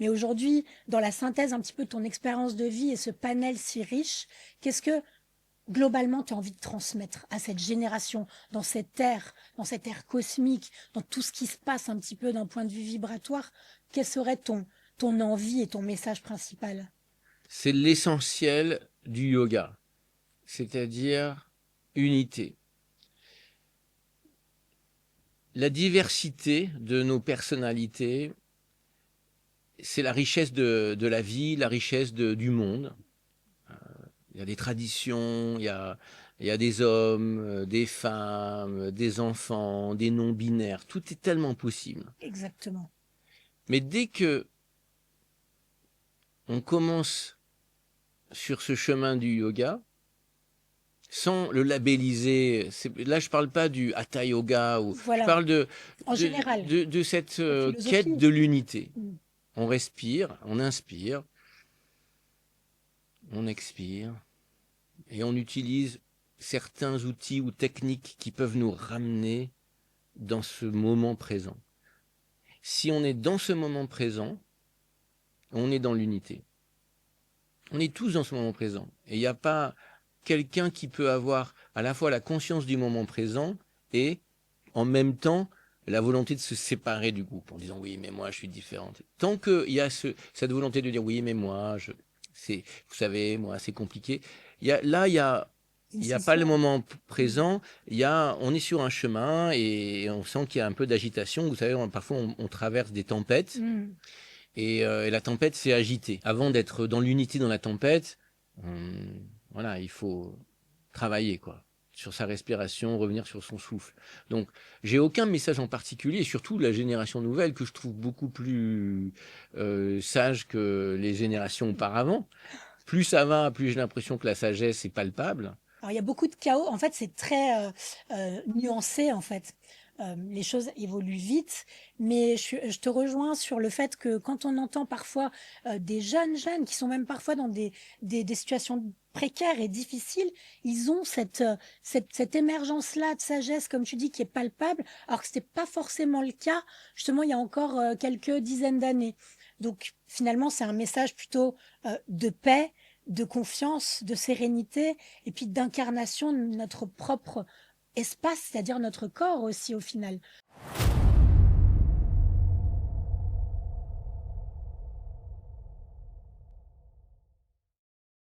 Mais aujourd'hui, dans la synthèse un petit peu de ton expérience de vie et ce panel si riche, qu'est-ce que globalement tu as envie de transmettre à cette génération, dans cette ère cosmique, dans tout ce qui se passe un petit peu d'un point de vue vibratoire? Quel serait ton envie et ton message principal? C'est l'essentiel du yoga, c'est-à-dire unité. La diversité de nos personnalités, c'est la richesse de la vie, la richesse du monde. Il y a des traditions, il y a des hommes, des femmes, des enfants, des non-binaires. Tout est tellement possible. Exactement. Mais dès que on commence sur ce chemin du yoga, sans le labelliser, là je parle pas du hatha yoga, je Voilà, parle en général, de cette la quête philosophie. de l'unité. Mm. On respire, on inspire, on expire, et on utilise certains outils ou techniques qui peuvent nous ramener dans ce moment présent. Si on est dans ce moment présent, on est dans l'unité. On est tous dans ce moment présent. Et il n'y a pas quelqu'un qui peut avoir à la fois la conscience du moment présent et en même temps la volonté de se séparer du groupe en disant oui mais moi je suis différente. Tant qu'il y a cette volonté de dire oui mais moi vous savez moi c'est compliqué. Là il y a pas le Scission. moment Mm. présent. On est sur un chemin et on sent qu'il y a un peu d'agitation. Vous savez parfois on traverse des tempêtes. Mm. Et la tempête s'est agitée. Avant d'être dans l'unité dans la tempête, voilà, il faut travailler quoi, sur sa respiration, revenir sur son souffle. Donc, j'ai aucun message en particulier, et surtout la génération nouvelle que je trouve beaucoup plus sage que les générations auparavant. Plus ça va, plus j'ai l'impression que la sagesse est palpable. Alors, il y a beaucoup de chaos. En fait, c'est très nuancé, en fait. Les choses évoluent vite, mais je te rejoins sur le fait que quand on entend parfois des jeunes qui sont même parfois dans des situations précaires et difficiles, ils ont cette émergence-là de sagesse, comme tu dis, qui est palpable, alors que ce n'était pas forcément le cas, justement, il y a encore quelques dizaines d'années. Donc, finalement, c'est un message plutôt de paix, de confiance, de sérénité, et puis d'incarnation de notre propre espace, c'est-à-dire notre corps aussi au final.